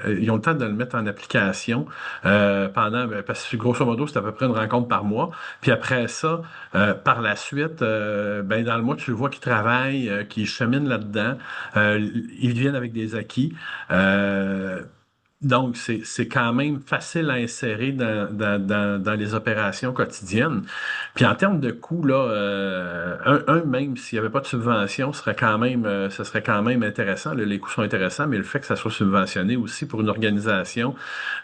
ils ont le temps de le mettre en application parce que grosso modo, c'est à peu près une rencontre par mois. Puis après ça, par la suite, ben dans le mois, tu le vois qu'ils travaillent, qu'ils cheminent là-dedans, ils viennent avec des acquis. Donc, c'est quand même facile à insérer dans les opérations quotidiennes. Puis en termes de coûts, là, même s'il n'y avait pas de subvention, ce serait quand même intéressant. Là, les coûts sont intéressants, mais le fait que ça soit subventionné aussi pour une organisation,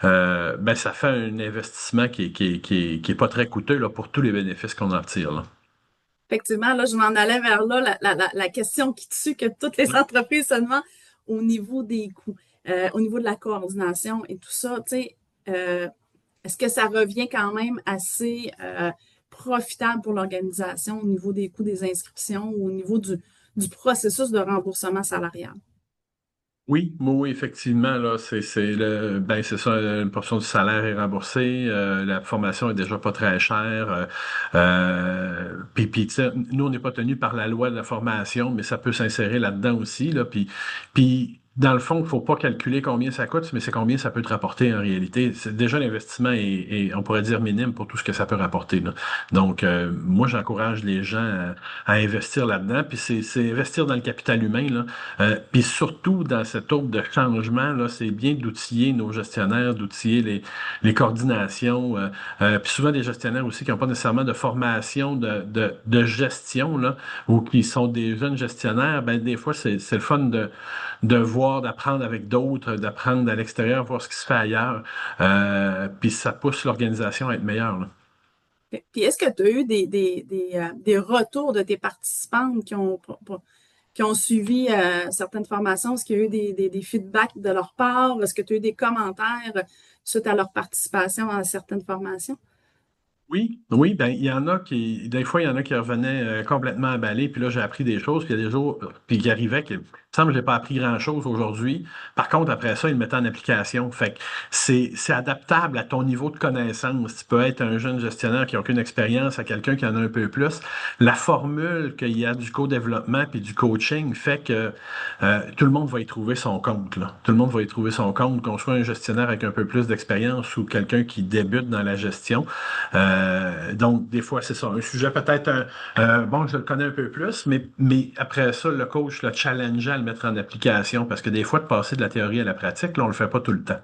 ben ça fait un investissement qui est pas très coûteux là, pour tous les bénéfices qu'on en tire, là. Effectivement, là, je m'en allais vers là, la question qui tue que toutes les entreprises se demandent au niveau des coûts, au niveau de la coordination et tout ça, tu sais, est-ce que ça revient quand même assez profitable pour l'organisation au niveau des coûts des inscriptions ou au niveau du processus de remboursement salarial? Oui, oui, oui, effectivement, là, c'est ça, une portion du salaire est remboursée, la formation est déjà pas très chère, puis tu sais, nous, on n'est pas tenu par la loi de la formation, mais ça peut s'insérer là-dedans aussi, là, puis dans le fond, il faut pas calculer combien ça coûte, mais c'est combien ça peut te rapporter en réalité. Déjà, l'investissement on pourrait dire, minime pour tout ce que ça peut rapporter, là. Donc, moi, j'encourage les gens à investir là-dedans, puis c'est investir dans le capital humain, là. Puis surtout, dans cette aube de changement, là, c'est bien d'outiller nos gestionnaires, d'outiller les coordinations. Puis souvent des gestionnaires aussi qui n'ont pas nécessairement de formation de gestion, là, ou qui sont des jeunes gestionnaires, ben des fois, c'est le fun de voir, d'apprendre avec d'autres, d'apprendre à l'extérieur, voir ce qui se fait ailleurs. Puis ça pousse l'organisation à être meilleure, là. Puis est-ce que tu as eu des retours de tes participantes qui ont suivi certaines formations? Est-ce qu'il y a eu des feedbacks de leur part? Est-ce que tu as eu des commentaires suite à leur participation à certaines formations? Oui, oui, ben il y en a des fois, il y en a qui revenaient complètement emballés, puis là, j'ai appris des choses, puis il y a des jours, puis qui arrivaient que, il me semble que j'ai pas appris grand-chose aujourd'hui. Par contre, après ça, ils le mettaient en application. Fait que c'est adaptable à ton niveau de connaissance. Tu peux être un jeune gestionnaire qui n'a aucune expérience à quelqu'un qui en a un peu plus. La formule qu'il y a du co-développement puis du coaching fait que tout le monde va y trouver son compte, là. Tout le monde va y trouver son compte, qu'on soit un gestionnaire avec un peu plus d'expérience ou quelqu'un qui débute dans la gestion. Donc, des fois, c'est ça. Un sujet peut-être, bon, je le connais un peu plus, mais après ça, le coach le challengeait à le mettre en application parce que des fois, de passer de la théorie à la pratique, là, on le fait pas tout le temps.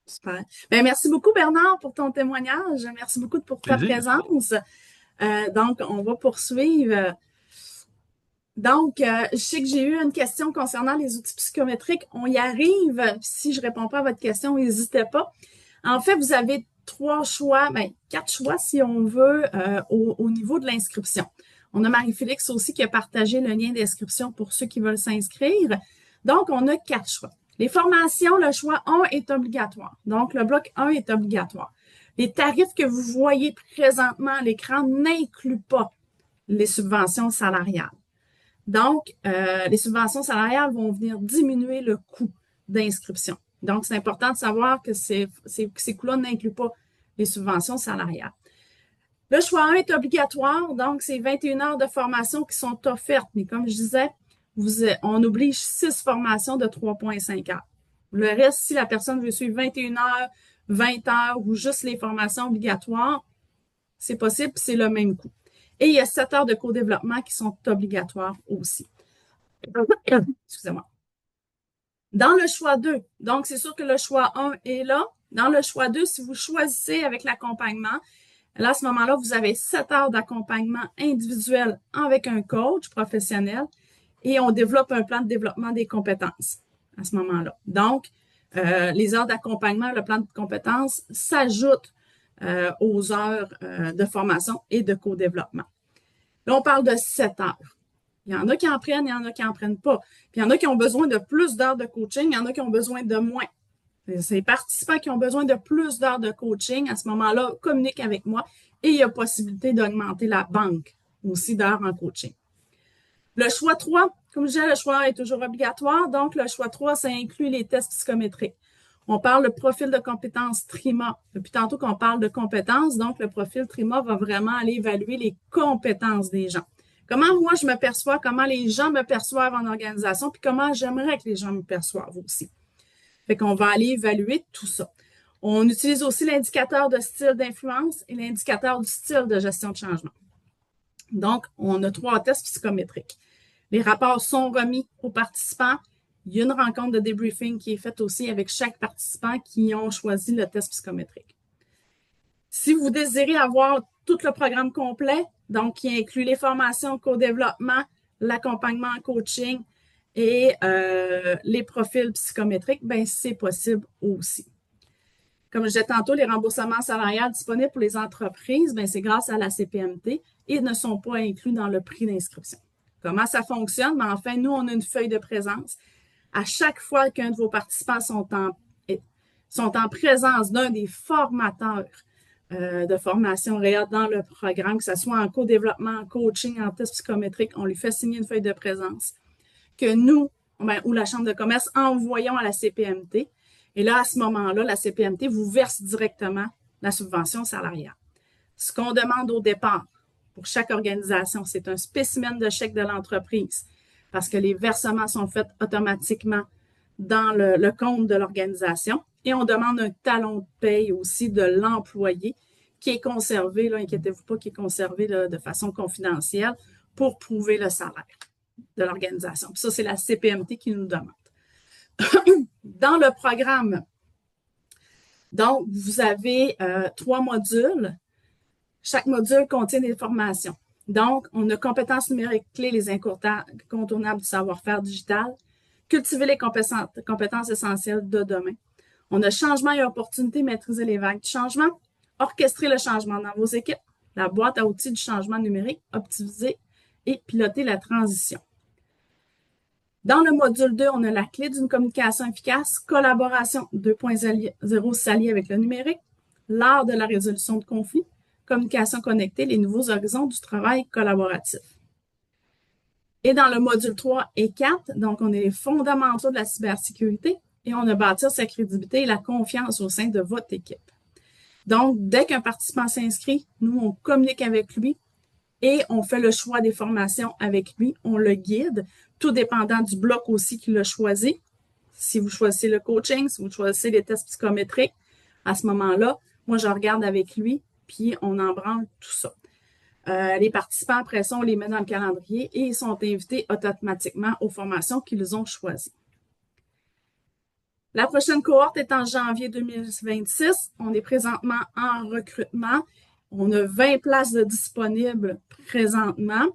Super. Ben, merci beaucoup, Bernard, pour ton témoignage. Merci beaucoup pour ta Plaisir. présence. Donc, on va poursuivre. Donc, je sais que j'ai eu une question concernant les outils psychométriques. On y arrive. Si je ne réponds pas à votre question, n'hésitez pas. En fait, vous avez trois choix, ben, quatre choix si on veut, au niveau de l'inscription. On a Marie-Félix aussi qui a partagé le lien d'inscription pour ceux qui veulent s'inscrire. Donc, on a quatre choix. Les formations, le choix 1 est obligatoire. Donc, le bloc 1 est obligatoire. Les tarifs que vous voyez présentement à l'écran n'incluent pas les subventions salariales. Donc, les subventions salariales vont venir diminuer le coût d'inscription. Donc, c'est important de savoir que ces coûts-là n'incluent pas les subventions salariales. Le choix 1 est obligatoire, donc c'est 21 heures de formation qui sont offertes. Mais comme je disais, on oblige 6 formations de 3,5 heures. Le reste, si la personne veut suivre 21 heures, 20 heures ou juste les formations obligatoires, c'est possible, c'est le même coût. Et il y a 7 heures de co-développement qui sont obligatoires aussi. Excusez-moi. Dans le choix 2, donc c'est sûr que le choix 1 est là. Dans le choix 2, si vous choisissez avec l'accompagnement, là, à ce moment-là, vous avez 7 heures d'accompagnement individuel avec un coach professionnel et on développe un plan de développement des compétences à ce moment-là. Donc, les heures d'accompagnement, le plan de compétences s'ajoutent aux heures de formation et de co-développement. Là, on parle de 7 heures. Il y en a qui en prennent, il y en a qui n'en prennent pas. Puis il y en a qui ont besoin de plus d'heures de coaching, il y en a qui ont besoin de moins. C'est les participants qui ont besoin de plus d'heures de coaching. À ce moment-là, communiquent avec moi et il y a possibilité d'augmenter la banque aussi d'heures en coaching. Le choix 3, comme je disais, le choix est toujours obligatoire. Donc, le choix 3, ça inclut les tests psychométriques. On parle de profil de compétences TRIMA. Depuis tantôt qu'on parle de compétences, donc le profil TRIMA va vraiment aller évaluer les compétences des gens. Comment moi je me perçois, comment les gens me perçoivent en organisation, puis comment j'aimerais que les gens me perçoivent aussi. Fait qu'on va aller évaluer tout ça. On utilise aussi l'indicateur de style d'influence et l'indicateur du style de gestion de changement. Donc, on a 3 tests psychométriques. Les rapports sont remis aux participants. Il y a une rencontre de débriefing qui est faite aussi avec chaque participant qui ont choisi le test psychométrique. Si vous désirez avoir tout le programme complet, donc qui inclut les formations co-développement, l'accompagnement en coaching et les profils psychométriques, bien, c'est possible aussi. Comme je disais tantôt, les remboursements salariales disponibles pour les entreprises, bien, c'est grâce à la CPMT et ne sont pas inclus dans le prix d'inscription. Comment ça fonctionne? Bien, enfin, nous, on a une feuille de présence. À chaque fois qu'un de vos participants sont en présence d'un des formateurs de formation réelle dans le programme, que ce soit en co-développement, en coaching, en test psychométrique, on lui fait signer une feuille de présence que nous, ou la Chambre de commerce, envoyons à la CPMT. Et là, à ce moment-là, la CPMT vous verse directement la subvention salariale. Ce qu'on demande au départ pour chaque organisation, c'est un spécimen de chèque de l'entreprise parce que les versements sont faits automatiquement dans le compte de l'organisation. Et on demande un talon de paye aussi de l'employé qui est conservé, là, inquiétez-vous pas, qui est conservé là, de façon confidentielle pour prouver le salaire de l'organisation. Puis ça, c'est la CPMT qui nous demande. Dans le programme, donc, vous avez 3 modules. Chaque module contient des formations. Donc, on a compétences numériques clés, les incontournables du savoir-faire digital, cultiver les compétences essentielles de demain. On a changement et opportunité, maîtriser les vagues du changement, orchestrer le changement dans vos équipes, la boîte à outils du changement numérique, optimiser et piloter la transition. Dans le module 2, on a la clé d'une communication efficace, collaboration 2.0 s'allier avec le numérique, l'art de la résolution de conflits, communication connectée, les nouveaux horizons du travail collaboratif. Et dans le module 3 et 4, donc on a les fondamentaux de la cybersécurité et on a bâti sa crédibilité et la confiance au sein de votre équipe. Donc, dès qu'un participant s'inscrit, nous, on communique avec lui et on fait le choix des formations avec lui, on le guide, tout dépendant du bloc aussi qu'il a choisi. Si vous choisissez le coaching, si vous choisissez les tests psychométriques, à ce moment-là, moi, je regarde avec lui, puis on en branle tout ça. Les participants, après ça, on les met dans le calendrier et ils sont invités automatiquement aux formations qu'ils ont choisies. La prochaine cohorte est en janvier 2026. On est présentement en recrutement. On a 20 places de disponibles présentement.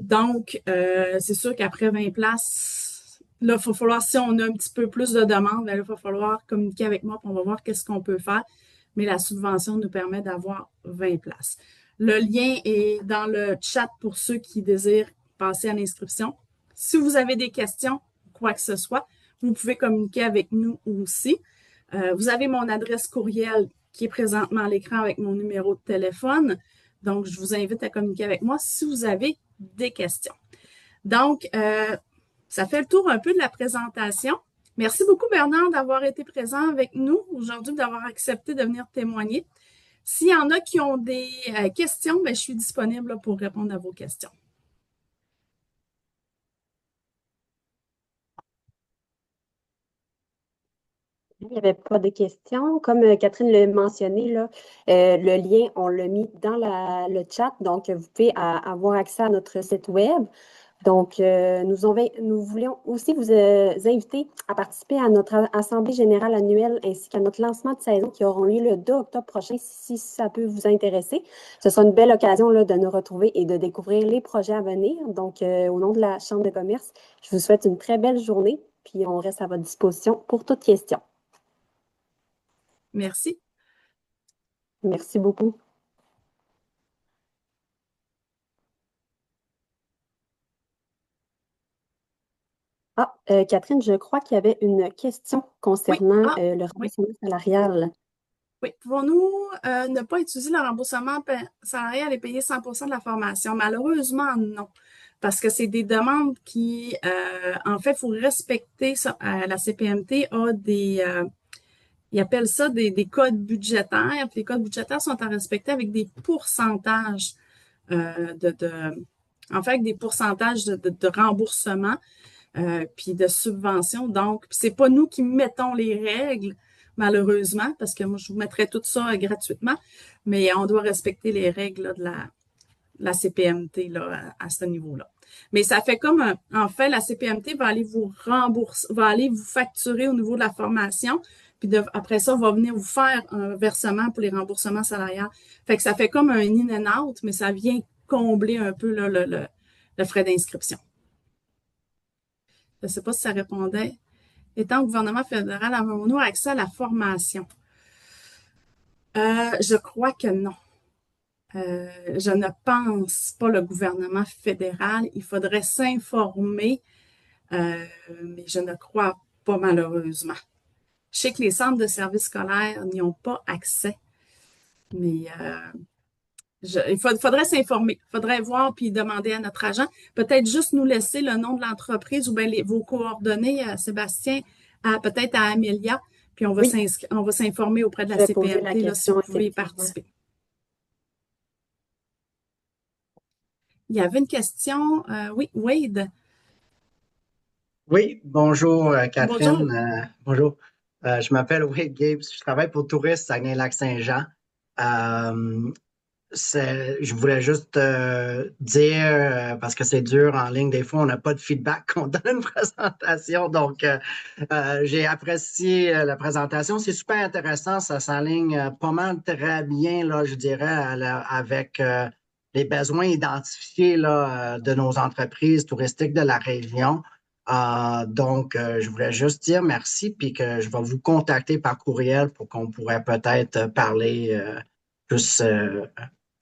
Donc, c'est sûr qu'après 20 places, là, il va falloir, si on a un petit peu plus de demandes, là, il va falloir communiquer avec moi, puis on va voir qu'est-ce qu'on peut faire. Mais la subvention nous permet d'avoir 20 places. Le lien est dans le chat pour ceux qui désirent passer à l'inscription. Si vous avez des questions, quoi que ce soit, vous pouvez communiquer avec nous aussi. Vous avez mon adresse courriel qui est présentement à l'écran avec mon numéro de téléphone. Donc, je vous invite à communiquer avec moi si vous avez des questions. Donc, ça fait le tour un peu de la présentation. Merci beaucoup, Bernard, d'avoir été présent avec nous aujourd'hui, d'avoir accepté de venir témoigner. S'il y en a qui ont des questions, bien, je suis disponible pour répondre à vos questions. Il n'y avait pas de questions. Comme Catherine l'a mentionné, là, le lien, on l'a mis dans le chat, donc vous pouvez avoir accès à notre site web. Donc, nous voulions aussi vous inviter à participer à notre Assemblée générale annuelle ainsi qu'à notre lancement de saison qui auront lieu le 2 octobre prochain, si ça peut vous intéresser. Ce sera une belle occasion là, de nous retrouver et de découvrir les projets à venir. Donc, au nom de la Chambre de commerce, je vous souhaite une très belle journée, puis on reste à votre disposition pour toute question. Merci. Merci beaucoup. Ah, Catherine, je crois qu'il y avait une question concernant le Oui. remboursement salarial. Oui. Pouvons-nous ne pas utiliser le remboursement salarial et payer 100 de la formation? Malheureusement, non. Parce que c'est des demandes qui, en fait, il faut respecter ça. La CPMT a ils appellent ça des codes budgétaires. Puis les codes budgétaires sont à respecter avec des pourcentages en fait, avec des pourcentages de remboursement puis de subvention. Donc, c'est pas nous qui mettons les règles, malheureusement, parce que moi, je vous mettrais tout ça gratuitement, mais on doit respecter les règles là, de la CPMT là, à ce niveau-là. Mais ça fait comme, en fait, la CPMT va aller vous rembourser, va aller vous facturer au niveau de la formation, puis après ça, va venir vous faire un versement pour les remboursements salariales. Fait que ça fait comme un in and out, mais ça vient combler un peu là, le frais d'inscription. Je ne sais pas si ça répondait. Étant au gouvernement fédéral, avons-nous accès à la formation? Je crois que non. Je ne pense pas le gouvernement fédéral. Il faudrait s'informer, mais je ne crois pas malheureusement. Je sais que les centres de services scolaires n'y ont pas accès, mais faudrait s'informer. Il faudrait voir puis demander à notre agent. Peut-être juste nous laisser le nom de l'entreprise ou bien vos coordonnées, Sébastien, peut-être à Amélia, puis on va Oui, s'informer auprès de la je vais poser la CPMT là, si question, vous pouvez y effectivement. participer. Il y avait une question. Oui, Wade. Oui, bonjour Bonjour. Catherine. Bonjour. Je m'appelle Wade Gibbs. Je travaille pour Touristes Saguenay-Lac-Saint-Jean. Euh, je voulais juste dire, parce que c'est dur en ligne, des fois, on n'a pas de feedback quand on donne une présentation. Donc, j'ai apprécié la présentation. C'est super intéressant. Ça s'aligne pas mal très bien, là, je dirais, avec les besoins identifiés là, de nos entreprises touristiques de la région. Donc, je voulais juste dire merci, puis que je vais vous contacter par courriel pour qu'on pourrait peut-être parler plus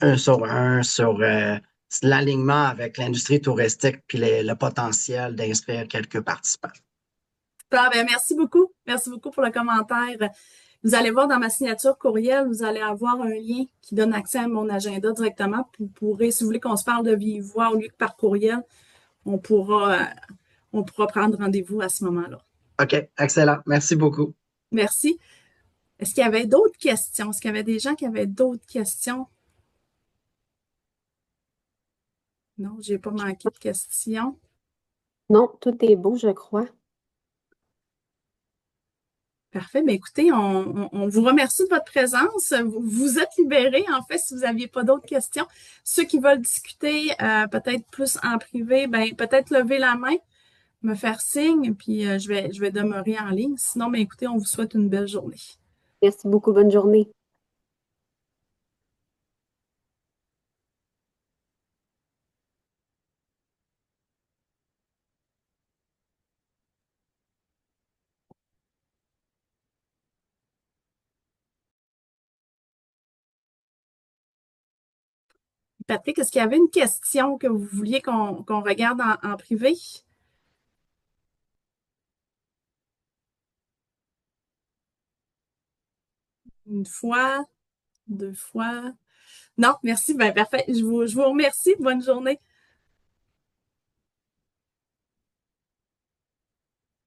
un sur l'alignement avec l'industrie touristique puis le potentiel d'inscrire quelques participants. Ah, ben, merci beaucoup. Merci beaucoup pour le commentaire. Vous allez voir dans ma signature courriel, vous allez avoir un lien qui donne accès à mon agenda directement. Vous pourrez, si vous voulez qu'on se parle de vive voix au lieu que par courriel, on pourra, on pourra prendre rendez-vous à ce moment-là. OK, excellent. Merci beaucoup. Merci. Est-ce qu'il y avait d'autres questions? Est-ce qu'il y avait des gens qui avaient d'autres questions? Non, j'ai pas manqué de questions. Non, tout est beau, je crois. Parfait. Mais écoutez, on vous remercie de votre présence. Vous êtes libérés, en fait, si vous n'aviez pas d'autres questions. Ceux qui veulent discuter peut-être plus en privé, ben peut-être lever la main, me faire signe, puis je vais demeurer en ligne. Sinon, ben écoutez, on vous souhaite une belle journée. Merci beaucoup. Bonne journée. Patrick, est-ce qu'il y avait une question que vous vouliez qu'on regarde en privé? Une fois, deux fois. Non, merci. Ben parfait. Je vous remercie. Bonne journée.